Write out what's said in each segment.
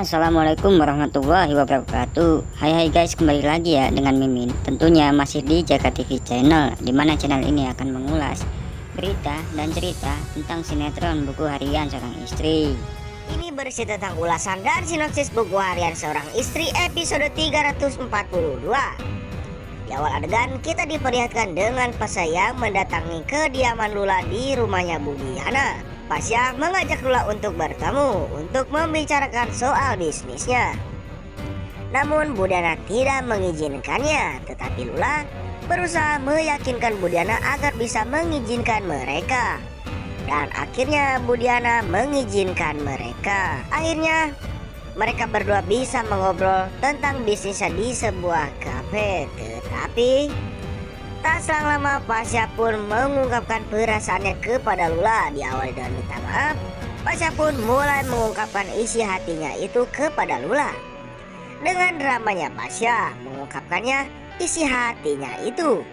Assalamualaikum warahmatullahi wabarakatuh. Hai guys, kembali lagi ya dengan Mimin. Tentunya masih di Jaka TV channel, dimana channel ini akan mengulas berita dan cerita tentang sinetron Buku Harian Seorang Istri. Ini berisi tentang ulasan dan sinopsis Buku Harian Seorang Istri episode 342. Di awal adegan kita diperlihatkan dengan Pasha yang mendatangi kediaman Lula di rumahnya Budiana. Pasha mengajak Lula untuk bertemu untuk membicarakan soal bisnisnya. Namun Budiana tidak mengizinkannya, tetapi Lula berusaha meyakinkan Budiana agar bisa mengizinkan mereka. Dan akhirnya Budiana mengizinkan mereka. Akhirnya mereka berdua bisa mengobrol tentang bisnisnya di sebuah kafe. Tetapi tak selang lama Pasha pun mengungkapkan perasaannya kepada Lula. Diawali dengan minta maaf, Pasha pun mulai mengungkapkan isi hatinya itu kepada Lula. Dengan dramanya Pasha mengungkapkannya isi hatinya itu.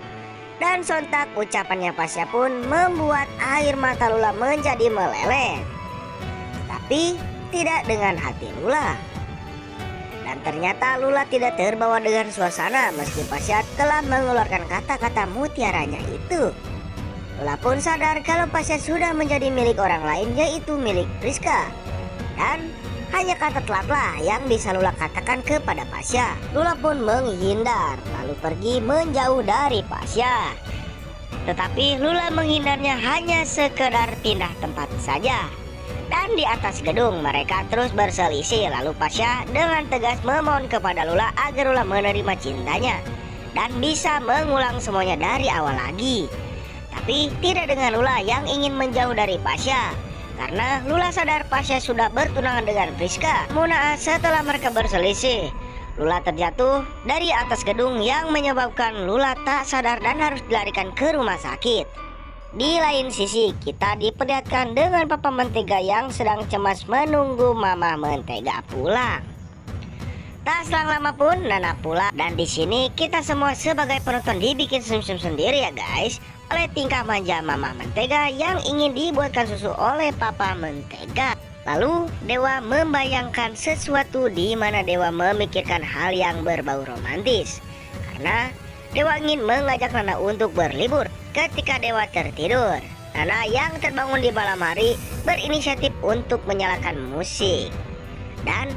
Dan sontak ucapannya Pasha pun membuat air mata Lula menjadi meleleh. Tapi tidak dengan hati Lula. Dan ternyata Lula tidak terbawa dengan suasana meski Pasha telah mengeluarkan kata-kata mutiaranya itu. Lula pun sadar kalau Pasha sudah menjadi milik orang lain, yaitu milik Priska. Dan hanya kata telatlah yang bisa Lula katakan kepada Pasha. Lula pun menghindar lalu pergi menjauh dari Pasha. Tetapi Lula menghindarnya hanya sekedar pindah tempat saja. Dan di atas gedung mereka terus berselisih. Lalu Pasha dengan tegas memohon kepada Lula agar Lula menerima cintanya dan bisa mengulang semuanya dari awal lagi. Tapi tidak dengan Lula yang ingin menjauh dari Pasha, karena Lula sadar Pasha sudah bertunangan dengan Priska. Naas setelah mereka berselisih, Lula terjatuh dari atas gedung yang menyebabkan Lula tak sadar dan harus dilarikan ke rumah sakit. Di lain sisi kita diperlihatkan dengan Papa Mentega yang sedang cemas menunggu Mama Mentega pulang. Tak selang lama pun Nana pulang dan di sini kita semua sebagai penonton dibikin senyum-senyum sendiri ya guys oleh tingkah manja Mama Mentega yang ingin dibuatkan susu oleh Papa Mentega. Lalu Dewa membayangkan sesuatu di mana Dewa memikirkan hal yang berbau romantis karena Dewa ingin mengajak Nana untuk berlibur. Ketika Dewa tertidur, Nana yang terbangun di malam hari berinisiatif untuk menyalakan musik dan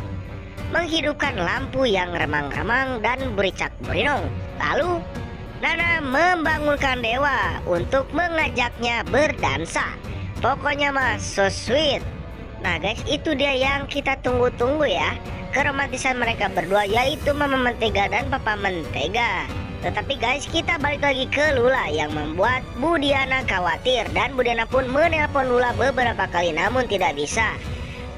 menghidupkan lampu yang remang-remang dan bericak-berinong. Lalu Nana membangunkan Dewa untuk mengajaknya berdansa. Pokoknya mas so sweet. Nah guys, itu dia yang kita tunggu-tunggu ya, keromantisan mereka berdua, yaitu Mama Mentega dan Papa Mentega. Tetapi guys, kita balik lagi ke Lula yang membuat Budiana khawatir. Dan Budiana pun menelpon Lula beberapa kali namun tidak bisa.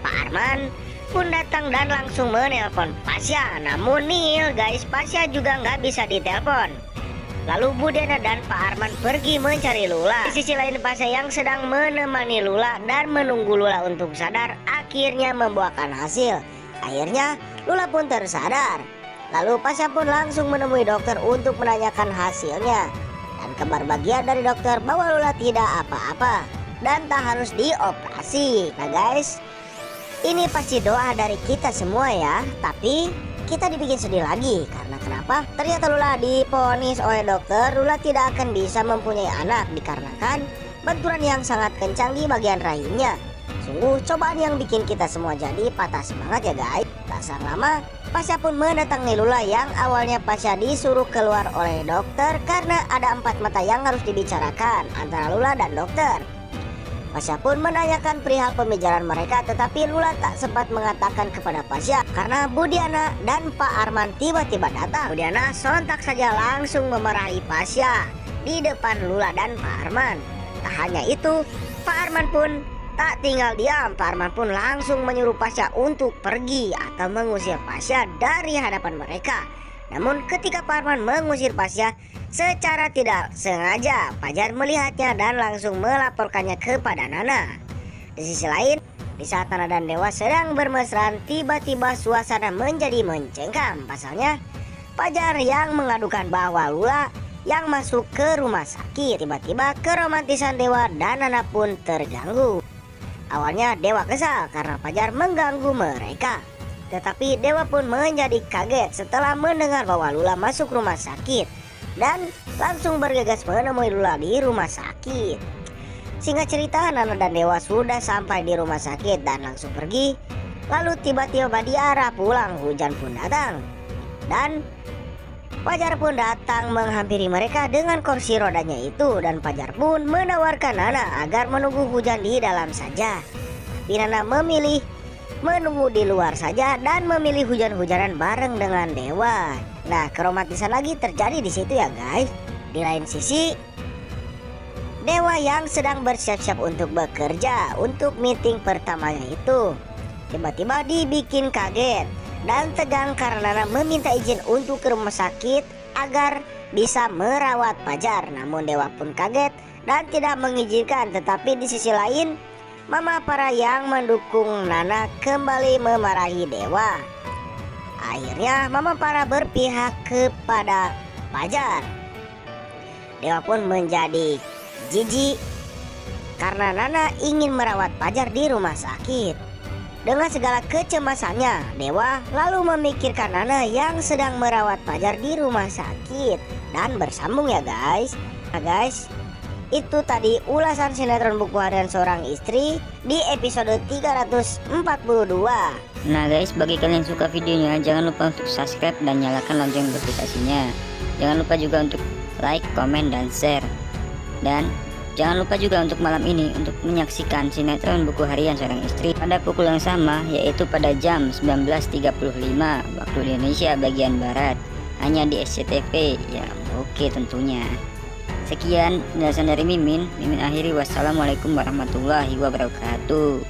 Pak Arman pun datang dan langsung menelpon Pasha. Namun nihil guys, Pasha juga nggak bisa ditelepon. Lalu Budiana dan Pak Arman pergi mencari Lula. Di sisi lain Pasha yang sedang menemani Lula dan menunggu Lula untuk sadar akhirnya membuahkan hasil. Akhirnya Lula pun tersadar. Lalu Pasha pun langsung menemui dokter untuk menanyakan hasilnya. Dan kabar bahagia dari dokter bahwa Lula tidak apa-apa dan tak harus dioperasi. Nah guys, ini pasti doa dari kita semua ya. Tapi kita dibikin sedih lagi karena kenapa? Ternyata Lula divonis oleh dokter Lula tidak akan bisa mempunyai anak dikarenakan benturan yang sangat kencang di bagian rahimnya. Sungguh cobaan yang bikin kita semua jadi patah semangat ya guys. Tak selang lama Pasha pun mendatangi Lula yang awalnya Pasha disuruh keluar oleh dokter karena ada 4 mata yang harus dibicarakan antara Lula dan dokter. Pasha pun menanyakan perihal pembicaraan mereka, tetapi Lula tak sempat mengatakan kepada Pasha karena Budiana dan Pak Arman tiba-tiba datang. Budiana sontak saja langsung memarahi Pasha di depan Lula dan Pak Arman. Tak hanya itu, Pak Arman pun tak tinggal diam. Pak Arman pun langsung menyuruh Pasha untuk pergi atau mengusir Pasha dari hadapan mereka. Namun ketika Pak Arman mengusir Pasha, secara tidak sengaja Fajar melihatnya dan langsung melaporkannya kepada Nana. Di sisi lain, di saat Nana dan Dewa sedang bermesraan, tiba-tiba suasana menjadi mencengkam. Pasalnya Fajar yang mengadukan bahwa Lula yang masuk ke rumah sakit. Tiba-tiba keromantisan Dewa dan Nana pun terganggu. Awalnya Dewa kesal karena Fajar mengganggu mereka. Tetapi Dewa pun menjadi kaget setelah mendengar bahwa Lula masuk rumah sakit dan langsung bergegas menemui Lula di rumah sakit. Singkat cerita, Nana dan Dewa sudah sampai di rumah sakit dan langsung pergi. Lalu tiba-tiba di arah pulang hujan pun datang dan Fajar pun datang menghampiri mereka dengan kursi rodanya itu, dan Fajar pun menawarkan Nana agar menunggu hujan di dalam saja. Tapi Nana memilih menunggu di luar saja dan memilih hujan-hujanan bareng dengan Dewa. Nah, keromantisan lagi terjadi di situ ya guys. Di lain sisi, Dewa yang sedang bersiap-siap untuk bekerja untuk meeting pertamanya itu tiba-tiba dibikin kaget dan tegang karena Nana meminta izin untuk ke rumah sakit agar bisa merawat Fajar. Namun Dewa pun kaget dan tidak mengizinkan. Tetapi di sisi lain, Mama Farah yang mendukung Nana kembali memarahi Dewa. Akhirnya Mama Farah berpihak kepada Fajar. Dewa pun menjadi jijik karena Nana ingin merawat Fajar di rumah sakit. Dengan segala kecemasannya, Dewa lalu memikirkan Nana yang sedang merawat Fajar di rumah sakit dan bersambung ya guys. Nah guys, itu tadi ulasan sinetron Buku Harian Seorang Istri di episode 342. Nah guys, bagi kalian yang suka videonya, jangan lupa untuk subscribe dan nyalakan lonceng notifikasinya. Jangan lupa juga untuk like, komen, dan share. Dan jangan lupa juga untuk malam ini untuk menyaksikan sinetron Buku Harian Seorang Istri pada pukul yang sama, yaitu pada jam 19.35 waktu Indonesia bagian Barat, hanya di SCTV ya. Oke, tentunya. Sekian penjelasan dari Mimin akhiri. Wassalamualaikum warahmatullahi wabarakatuh.